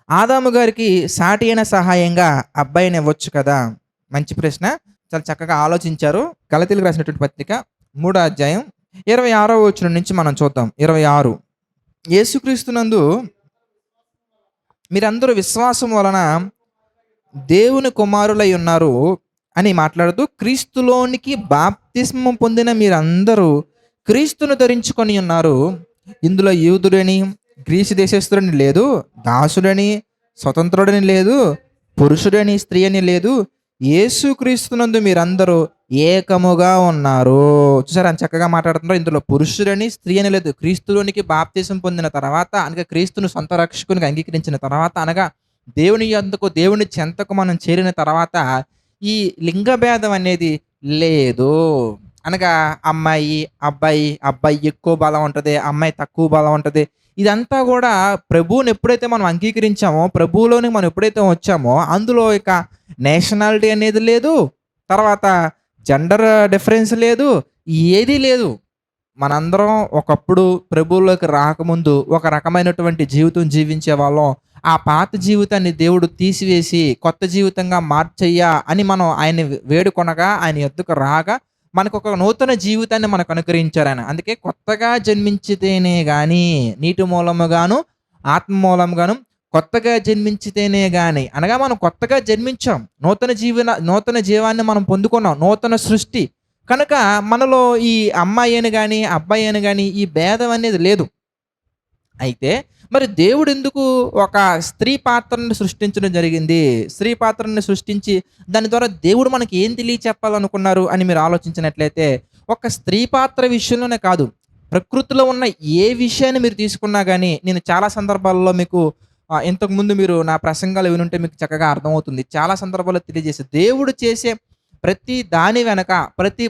ఆదాము గారికి సాటి అయిన సహాయంగా అబ్బాయిని ఇవ్వచ్చు కదా! మంచి ప్రశ్న. చాలా చక్కగా ఆలోచించారు. గలతీయులకు రాసినటువంటి పత్రిక 3 అధ్యాయం 26వ వచనం నుంచి మనం చూద్దాం. 26 యేసుక్రీస్తునందు మీరందరూ విశ్వాసం వలన దేవుని కుమారులై ఉన్నారు అని మాట్లాడుతూ, క్రీస్తులోనికి బాప్తిస్మం పొందిన మీరందరూ క్రీస్తును ధరించుకొని ఉన్నారు. ఇందులో యూదుడని, గ్రీసు దేశస్థుడని లేదు, దాసుడని, స్వతంత్రుడని లేదు, పురుషుడని, స్త్రీ అని లేదు. యేసుక్రీస్తునందు మీరందరూ ఏకముగా ఉన్నారు. చూసారా ఎంత చక్కగా మాట్లాడుతున్నారో. ఇందులో పురుషుడని, స్త్రీ అని లేదు. క్రీస్తులోనికి బాప్తిసం పొందిన తర్వాత, అనగా క్రీస్తును సొంత రక్షకునిగా అంగీకరించిన తర్వాత, అనగా దేవుని యొద్దకు, దేవుని చెంతకు మనం చేరిన తర్వాత ఈ లింగ భేదం అనేది లేదు. అనగా అమ్మాయి, అబ్బాయి, అబ్బాయి ఎక్కువ బలం ఉంటది, అమ్మాయి తక్కువ బలం ఉంటది. ఇదంతా గూడా ప్రభువుని ఎప్పుడైతే మనం అంగీకరించామో, ప్రభువులోనికి మనం ఎప్పుడైతే వచ్చామో, అందులో ఇక నేషనాలిటీ అనేది లేదు. తర్వాత జెండర్ డిఫరెన్స్ లేదు. ఏదీ లేదు. మనందరం ఒకప్పుడు ప్రభువులోకి రాకముందు ఒక రకమైనటువంటి జీవితం జీవించేవాళ్ళం. ఆ పాత జీవితాన్ని దేవుడు తీసివేసి కొత్త జీవితంగా మార్చయ్యా అని మనం ఆయన్ని వేడుకొనగా, ఆయన యొద్దకు రాగా మనకొక నూతన జీవితాన్ని మనకు అనుగ్రహించారాయన. అందుకే కొత్తగా జన్మించితేనే గాని, నీటి మూలముగాను, ఆత్మ మూలముగాను కొత్తగా జన్మించితేనే గాని, అనగా మనం కొత్తగా జన్మించాం. నూతన జీవాన్ని మనం పొందుకున్నాం. నూతన సృష్టి. కనుక మనలో ఈ అమ్మాయి అని గాని, అబ్బాయి అని గాని ఈ భేదం అనేది లేదు. అయితే మరి దేవుడెందుకు ఒక స్త్రీ పాత్రను సృష్టించడం జరిగింది? స్త్రీ పాత్రను సృష్టించి దాని ద్వారా దేవుడు మనకి ఏం తెలియచెప్పాలనుకున్నారు అని మీరు ఆలోచించినట్లయితే, ఒక స్త్రీ పాత్ర విషయంలోనే కాదు, ప్రకృతిలో ఉన్న ఏ విషయాన్ని మీరు తీసుకున్నా గాని, నేను చాలా సందర్భాల్లో మీకు ఇంతకుముందు మీరు నా ప్రసంగాలు వినుంటే మీకు చక్కగా అర్థమవుతుంది. చాలా సందర్భాల్లో తెలియజేసే దేవుడు చేసే ప్రతి దాని వెనక, ప్రతి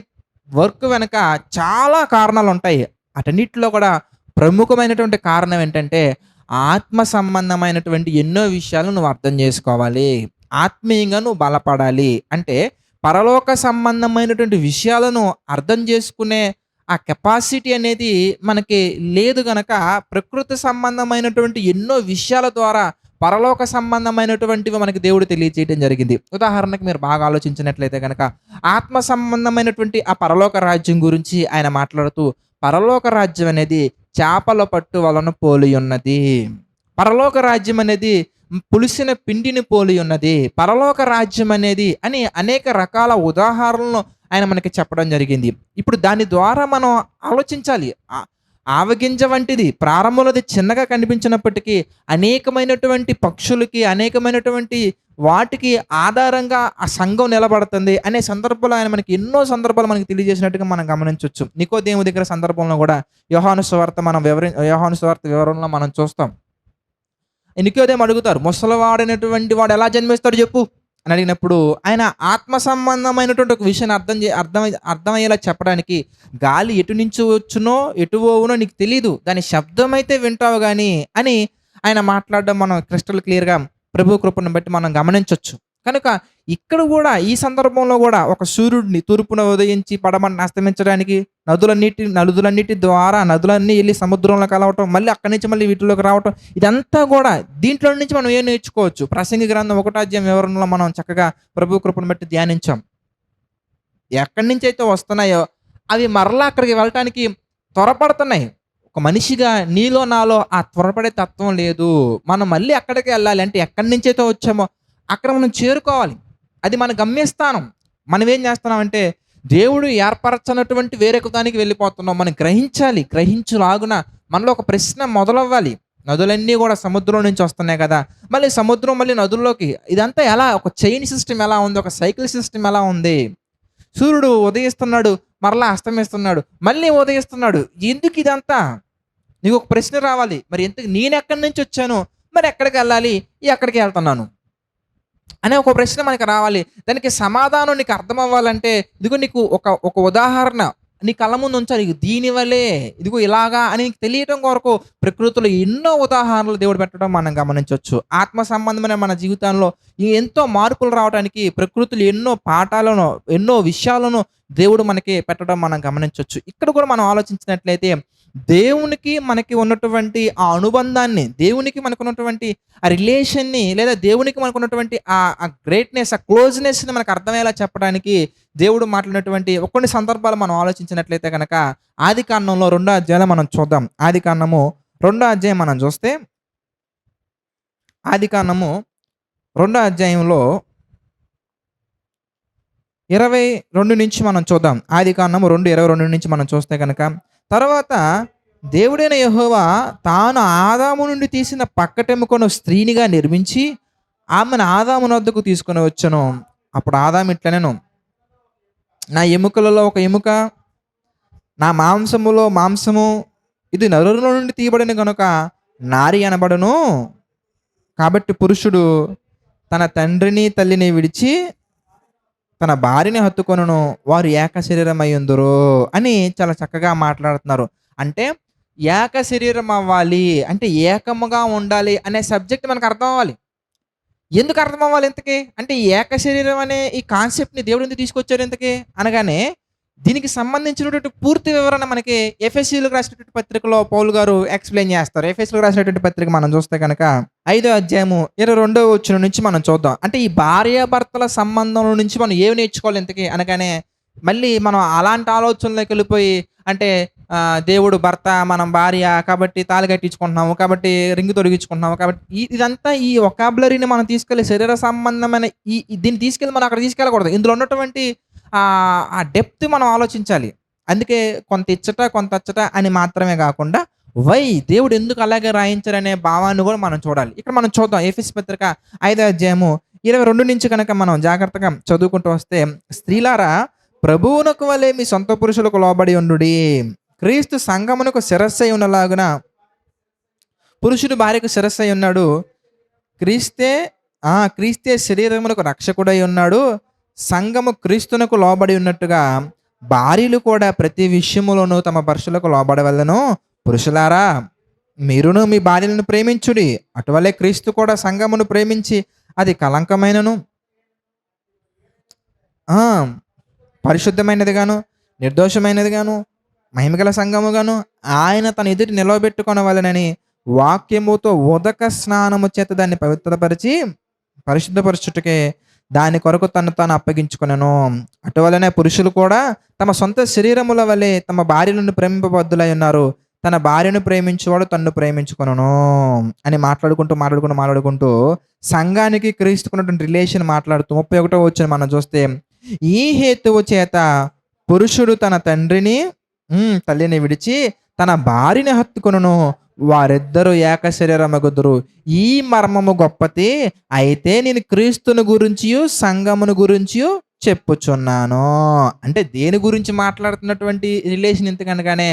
వర్క్ వెనక చాలా కారణాలుంటాయి. అటన్నిటిలో కూడా ప్రముఖమైనటువంటి కారణం ఏంటంటే, ఆత్మ సంబంధమైనటువంటి ఎన్నో విషయాలు నువ్వు అర్థం చేసుకోవాలి. ఆత్మీయంగా నువ్వు బలపడాలి. అంటే పరలోక సంబంధమైనటువంటి విషయాలను అర్థం చేసుకునే ఆ కెపాసిటీ అనేది మనకి లేదు గనక, ప్రకృతి సంబంధమైనటువంటి ఎన్నో విషయాల ద్వారా పరలోక సంబంధమైనటువంటివి మనకి దేవుడు తెలియజేయడం జరిగింది. ఉదాహరణకు మీరు బాగా ఆలోచించినట్లయితే గనక, ఆత్మ సంబంధమైనటువంటి ఆ పరలోక రాజ్యం గురించి ఆయన మాట్లాడుతూ, పరలోక రాజ్యం అనేది చేపల పట్టు వలన పోలి ఉన్నది. పరలోక రాజ్యం అనేది పులిసిన పిండిని పోలి ఉన్నది. పరలోక రాజ్యం అనేది అని అనేక రకాల ఉదాహరణలను ఆయన మనకి చెప్పడం జరిగింది. ఇప్పుడు దాని ద్వారా మనం ఆలోచించాలి. ఆవగింజ వంటిది ప్రారంభంలో అది చిన్నగా కనిపించినప్పటికీ అనేకమైనటువంటి పక్షులకి, అనేకమైనటువంటి వాటికి ఆధారంగా ఆ సంఘం నిలబడుతుంది అనే సందర్భంలో ఆయన మనకి ఎన్నో సందర్భాలు మనకి తెలియజేసినట్టుగా మనం గమనించొచ్చు. నికోదేము దగ్గర సందర్భంలో కూడా యోహాను సువార్త వివరణలో మనం చూస్తాం. నికోదేము అడుగుతారు, ముసలివాడైనటువంటి వాడు ఎలా జన్మిస్తాడు చెప్పు అని అడిగినప్పుడు, ఆయన ఆత్మ సంబంధమైనటువంటి ఒక విషయాన్ని అర్థమయ్యేలా చెప్పడానికి, గాలి ఎటు నుంచి వచ్చునో ఎటు పోవునో నీకు తెలీదు, దాని శబ్దం అయితే వింటావు గాని అని ఆయన మాట్లాడడం మనం క్రిస్టల్ క్లియర్‌గా ప్రభు కృపను బట్టి మనం గమనించొచ్చు. కనుక ఇక్కడ కూడా ఈ సందర్భంలో కూడా ఒక సూర్యుడిని తూర్పున ఉదయించి పడమరన అస్తమించడానికి నదులన్నిటి ద్వారా నదులన్నీ ఎళ్లి సముద్రంలో కలవటం, మళ్ళీ అక్కడి నుంచి మళ్ళీ వీటిలోకి రావటం, ఇదంతా కూడా దీంట్లో నుంచి మనం ఏం నేర్చుకోవచ్చు? ప్రసంగి గ్రంథం 1వ అధ్యాయం వివరణలో మనం చక్కగా ప్రభు కృపను బట్టి ధ్యానించాం. ఎక్కడి నుంచైతే వస్తున్నాయో అవి మరలా అక్కడికి వెళ్ళటానికి త్వరపడుతున్నాయి. ఒక మనిషిగా నీలో నాలో ఆ త్వరపడే తత్వం లేదు. మనం మళ్ళీ అక్కడికే వెళ్ళాలి అంటే, ఎక్కడి నుంచైతే వచ్చామో అక్కడ మనం చేరుకోవాలి. అది మన గమ్యస్థానం. మనం ఏం చేస్తున్నామంటే, దేవుడు ఏర్పరచనటువంటి వేరొక దానికి వెళ్ళిపోతున్నాం. మనం గ్రహించాలి. గ్రహించులాగున మనలో ఒక ప్రశ్న మొదలవ్వాలి. నదులన్నీ కూడా సముద్రం నుంచి వస్తున్నాయి కదా! మళ్ళీ సముద్రం మళ్ళీ నదుల్లోకి, ఇదంతా ఎలా? ఒక చైన్ సిస్టమ్ ఎలా ఉంది? ఒక సైకిల్ సిస్టమ్ ఎలా ఉంది? సూర్యుడు ఉదయిస్తున్నాడు, మరలా అస్తమిస్తున్నాడు, మళ్ళీ ఉదయిస్తున్నాడు. ఎందుకు ఇదంతా? నీకు ఒక ప్రశ్న రావాలి. మరి ఎందుకు నేనెక్కడి నుంచి వచ్చాను? మరి ఎక్కడికి వెళ్ళాలి? ఎక్కడికి వెళ్తున్నాను? అనే ఒక ప్రశ్న మనకు రావాలి. దానికి సమాధానం నీకు అర్థం అవ్వాలంటే, ఇదిగో నీకు ఒక ఉదాహరణ నీ కళ్ళ ముందు ఉంచాలి. ఇగో దీని వల్లే, ఇదిగో ఇలాగా అని నీకు తెలియటం కొరకు ప్రకృతిలో ఎన్నో ఉదాహరణలు దేవుడు పెట్టడం మనం గమనించొచ్చు. ఆత్మ సంబంధమైన మన జీవితంలో ఎంతో మార్పులు రావడానికి ప్రకృతిలో ఎన్నో పాఠాలను, ఎన్నో విషయాలను దేవుడు మనకి పెట్టడం మనం గమనించొచ్చు. ఇక్కడ కూడా మనం ఆలోచించినట్లయితే, దేవునికి మనకి ఉన్నటువంటి ఆ అనుబంధాన్ని, దేవునికి మనకున్నటువంటి ఆ రిలేషన్‌ని లేదా దేవునికి మనకున్నటువంటి ఆ గ్రేట్‌నెస్, ఆ క్లోజ్‌నెస్‌ని మనకు అర్థమయ్యేలా చెప్పడానికి దేవుడు మాట్లాడినటువంటి కొన్ని సందర్భాలు మనం ఆలోచించినట్లయితే గనక ఆదికాండంలో రెండో అధ్యాయంలో మనం చూద్దాం. ఆదికాండము రెండో అధ్యాయం మనం చూస్తే ఆదికాండము రెండో అధ్యాయంలో 22 నుంచి మనం చూద్దాం. ఆదికాండము 2:22 నుంచి మనం చూస్తే గనక, తర్వాత దేవుడైన యెహోవా తాను ఆదాము నుండి తీసిన పక్కటెముకను స్త్రీనిగా నిర్మించి, ఆమెను ఆదాము నొద్దకు తీసుకొని వచ్చెను. అప్పుడు ఆదాము ఇట్లనెను, నా ఎముకలలో ఒక ఎముక, నా మాంసములో మాంసము, ఇది నరులో నుండి తీయబడిన గనుక నారి అనబడును. కాబట్టి పురుషుడు తన తండ్రిని, తల్లిని విడిచి తన భార్యని హత్తుకొనును, వారు ఏక శరీరమయ్యుందురు అని చాలా చక్కగా మాట్లాడుతున్నారు. అంటే ఏక శరీరం అవ్వాలి, అంటే ఏకముగా ఉండాలి అనే సబ్జెక్ట్ మనకు అర్థం అవ్వాలి. ఎందుకు అర్థం అవ్వాలి ఇంతకి? అంటే ఈ ఏక శరీరం అనే ఈ కాన్సెప్ట్‌ని దేవుడు ఎందుకు తీసుకొచ్చారు ఇంతకి? అనగానే దీనికి సంబంధించినటువంటి పూర్తి వివరణ మనకి ఎఫెసీయులకు రాసినటువంటి పత్రికలో పౌలు గారు ఎక్స్‌ప్లెయిన్ చేస్తారు. ఎఫెసీయులకు రాసినటువంటి పత్రిక మనం చూస్తే గనక 5వ అధ్యాయము 22వ వచనం నుంచి మనం చూద్దాం. అంటే ఈ భార్యాభర్తల సంబంధంలో నుంచి మనం ఏమి నేర్చుకోవాలి ఇంతకి అనగానే, మళ్ళీ మనం అలాంటి ఆలోచనలోకెళ్ళిపోయి అంటే దేవుడు భర్త, మనం భార్య కాబట్టి తాళి కట్టించుకుంటున్నాము, కాబట్టి రింగ్ తొడిగించుకుంటున్నాము, కాబట్టి ఇదంతా ఈ వొకాబులరీని మనం తీసుకెళ్ళి శరీర సంబంధమైన దీన్ని తీసుకెళ్ళి మనం అక్కడ తీసుకెళ్ళకూడదు. ఇందులో ఉన్నటువంటి ఆ డెప్త్ మనం ఆలోచించాలి. అందుకే కొంత ఇచ్చట, కొంత అచ్చట అని మాత్రమే కాకుండా దేవుడు ఎందుకు అలాగే రాయించారనే భావాన్ని కూడా మనం చూడాలి. ఇక్కడ మనం చూద్దాం ఎఫెసీ పత్రిక 5వ అధ్యాయము 22 నుంచి కనుక మనం జాగ్రత్తగా చదువుకుంటూ వస్తే, స్త్రీలారా ప్రభువునకు వలె మీ సొంత పురుషులకు లోబడి ఉండుడి. క్రీస్తు సంఘమునకు శిరస్సై ఉన్నలాగున పురుషుడు భార్యకు శిరస్సై ఉన్నాడు. క్రీస్తే క్రీస్తే శరీరమునకు రక్షకుడై ఉన్నాడు. సంఘము క్రీస్తునకు లోబడి ఉన్నట్టుగా భార్యలు కూడా ప్రతి విషయములోనూ తమ భర్తలకు లోబడవలెను. పురుషులారా మీరును మీ భార్యలను ప్రేమించుడి. అటువలే క్రీస్తు కూడా సంఘమును ప్రేమించి అది కలంకమైనను పరిశుద్ధమైనదిగాను, నిర్దోషమైనదిగాను, మహిమగల సంఘముగాను ఆయన తన ఎదుటి నిలవబెట్టుకొనవలెనని వాక్యముతో ఉదక స్నానము చేత దాన్ని పవిత్రపరిచి పరిశుద్ధపరచుటకే దాని కొరకు తను తాను అప్పగించుకొనెను. అటువలనే పురుషులు కూడా తమ సొంత శరీరముల వలె తమ భార్యలను ప్రేమింపబద్దులై ఉన్నారు. తన భార్యను ప్రేమించేవాడు తన్ను ప్రేమించుకొనును అని మాట్లాడుకుంటూ సంఘానికి క్రీస్తుకున్నటువంటి రిలేషన్ మాట్లాడుతూ 31వ వచనం మనం చూస్తే, ఈ హేతువు చేత పురుషుడు తన తండ్రిని తల్లిని విడిచి తన భార్యని హత్తుకొనును, వారిద్దరూ ఏక శరీరమగుదురు. ఈ మర్మము గొప్పది. అయితే నేను క్రీస్తుని గురించియు సంఘమును గురించియు చెప్పుచున్నాను. అంటే దేని గురించి మాట్లాడుతున్నటువంటి రిలేషన్ ఇంతకనగానే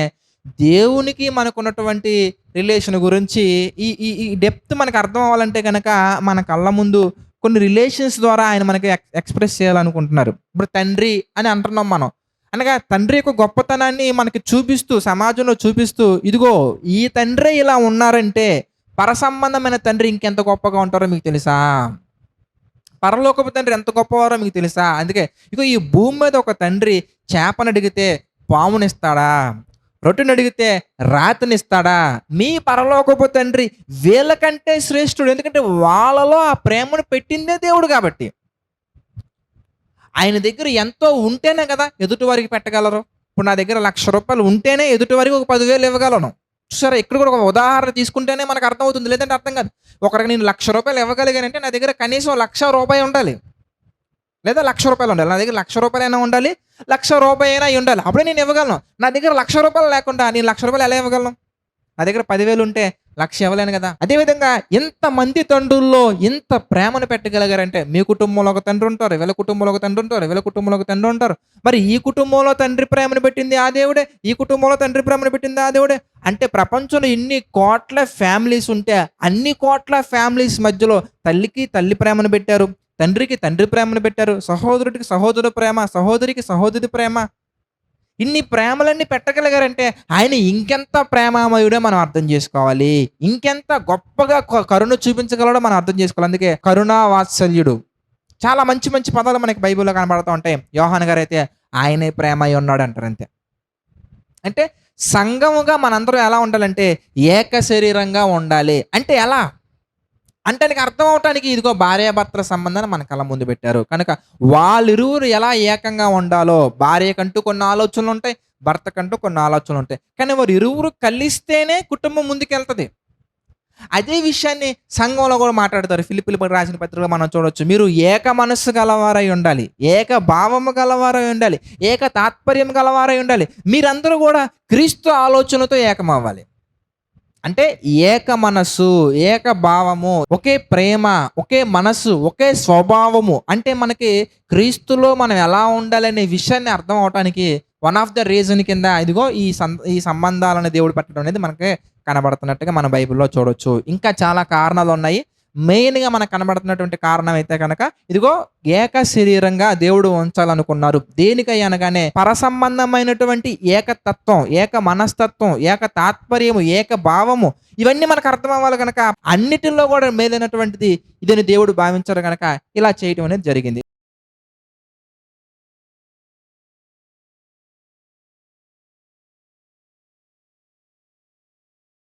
దేవునికి మనకున్నటువంటి రిలేషన్ గురించి ఈ ఈ ఈ డెప్త్ మనకు అర్థం అవ్వాలంటే గనక మన కళ్ళ ముందు కొన్ని రిలేషన్స్ ద్వారా ఆయన మనకి ఎక్స్‌ప్రెస్ చేయాలనుకుంటున్నారు. ఇప్పుడు తండ్రి అని అంటున్నాం మనం. అనగా తండ్రి యొక్క గొప్పతనాన్ని మనకి చూపిస్తూ, సమాజంలో చూపిస్తూ, ఇదిగో ఈ తండ్రే ఇలా ఉన్నారంటే పరసంబంధమైన తండ్రి ఇంకెంత గొప్పగా ఉంటారో మీకు తెలుసా? పరలోకపు తండ్రి ఎంత గొప్పవారో మీకు తెలుసా? అందుకే ఇగో ఈ భూమి మీద ఒక తండ్రి చేపనడిగితే పామునిస్తాడా? రొట్టెనడిగితే రాతినిస్తాడా? మీ పరలోకపు తండ్రి వీళ్ళకంటే శ్రేష్ఠుడు. ఎందుకంటే వాళ్ళలో ఆ ప్రేమను పెట్టిందే దేవుడు కాబట్టి. ఆయన దగ్గర ఎంతో ఉంటేనే కదా ఎదుటి వారికి పెట్టగలరు. ఇప్పుడు నా దగ్గర ₹1,00,000 ఉంటేనే ఎదుటి వారికి ఒక 10,000 ఇవ్వగలను. చూసారా, ఇక్కడ కూడా ఒక ఉదాహరణ తీసుకుంటేనే మనకు అర్థమవుతుంది. లేదంటే అర్థం కాదు. ఒకరికి నేను ₹1,00,000 ఇవ్వగలిగానంటే నా దగ్గర కనీసం ₹1,00,000 ఉండాలి. లేదా ₹1,00,000 ఉండాలి. నా దగ్గర ₹1,00,000 అయినా ఉండాలి, ₹1,00,000 అయినా ఉండాలి. అప్పుడే నేను ఇవ్వగలను. నా దగ్గర ₹1,00,000 లేకుండా నేను ₹1,00,000 ఎలా ఇవ్వగలను? నా దగ్గర 10,000 ఉంటే 1,00,000 ఇవ్వలేను కదా. అదేవిధంగా ఇంతమంది తండ్రుల్లో ఇంత ప్రేమను పెట్టగలిగారంటే, మీ కుటుంబంలో ఒక తండ్రి ఉంటారు, వీళ్ళ కుటుంబంలో ఒక తండ్రి ఉంటారు, వీళ్ళ కుటుంబంలో ఒక తండ్రి ఉంటారు. మరి ఈ కుటుంబంలో తండ్రి ప్రేమను పెట్టింది ఆ దేవుడే, ఈ కుటుంబంలో తండ్రి ప్రేమను పెట్టింది ఆ దేవుడే. అంటే ప్రపంచంలో ఇన్ని కోట్ల ఫ్యామిలీస్ ఉంటే అన్ని కోట్ల ఫ్యామిలీస్ మధ్యలో తల్లికి తల్లి ప్రేమను పెట్టారు, తండ్రికి తండ్రి ప్రేమను పెట్టారు, సహోదరుడికి సహోదరుడు ప్రేమ, సహోదరికి సహోదరి ప్రేమ. ఇన్ని ప్రేమలన్నీ పెట్టగలిగారంటే ఆయన ఇంకెంత ప్రేమామయుడో మనం అర్థం చేసుకోవాలి. ఇంకెంత గొప్పగా కరుణ చూపించగలడో మనం అర్థం చేసుకోవాలి. అందుకే కరుణా వాత్సల్యుడు. చాలా మంచి మంచి పదాలు మనకి బైబిల్‌లో కనబడుతూ ఉంటాయి. యోహాను గారైతే ఆయనే ప్రేమ అయి ఉన్నాడు అంటారు అంతే. అంటే సంఘముగా మనందరం ఎలా ఉండాలంటే ఏక శరీరంగా ఉండాలి. అంటే ఎలా? అంటే నీకు అర్థం అవ్వటానికి ఇదిగో భార్యాభర్తల సంబంధాన్ని మన కళ్ళ ముందు పెట్టారు. కనుక వాళ్ళిరువురు ఎలా ఏకంగా ఉండాలో, భార్యకంటూ కొన్ని ఆలోచనలుంటాయి, భర్తకంటూ కొన్ని ఆలోచనలుంటాయి. కానీ వారు ఇరువురు కలిస్తేనే కుటుంబం ముందుకెళ్తది. అదే విషయాన్ని సంఘంలో కూడా మాట్లాడతారు. ఫిలిప్పీలకు రాసిన పత్రికలో మనం చూడొచ్చు. మీరు ఏక మనస్సు గలవారై ఉండాలి. ఏక భావము గలవారై ఉండాలి. ఏక తాత్పర్యం గలవారై ఉండాలి. మీరందరూ కూడా క్రీస్తు ఆలోచనతో ఏకమవ్వాలి. అంటే ఏక మనస్సు, ఏక భావము, ఒకే ప్రేమ, ఒకే మనస్సు, ఒకే స్వభావము. అంటే మనకి క్రీస్తులో మనం ఎలా ఉండాలనే విషయాన్ని అర్థం అవ్వటానికి వన్ ఆఫ్ ద రీజన్ కింద ఇదిగో ఈ సంబంధాలను దేవుడు పెట్టడం అనేది మనకి కనబడుతున్నట్టుగా మన బైబిల్‌లో చూడొచ్చు. ఇంకా చాలా కారణాలున్నాయి. మెయిన్‌గా మనకు కనబడుతున్నటువంటి కారణం అయితే గనక ఇదిగో ఏక శరీరంగా దేవుడు ఉంచాలనుకున్నారు. దేనికై అనగానే పరసంబంధమైనటువంటి ఏకతత్వం, ఏక మనస్తత్వం, ఏక తాత్పర్యము, ఏక భావము ఇవన్నీ మనకు అర్థం అవ్వాలి గనక అన్నిటిలో కూడా మేలైనటువంటిది ఇదని దేవుడు భావించారు గనక ఇలా చేయటం అనేది జరిగింది.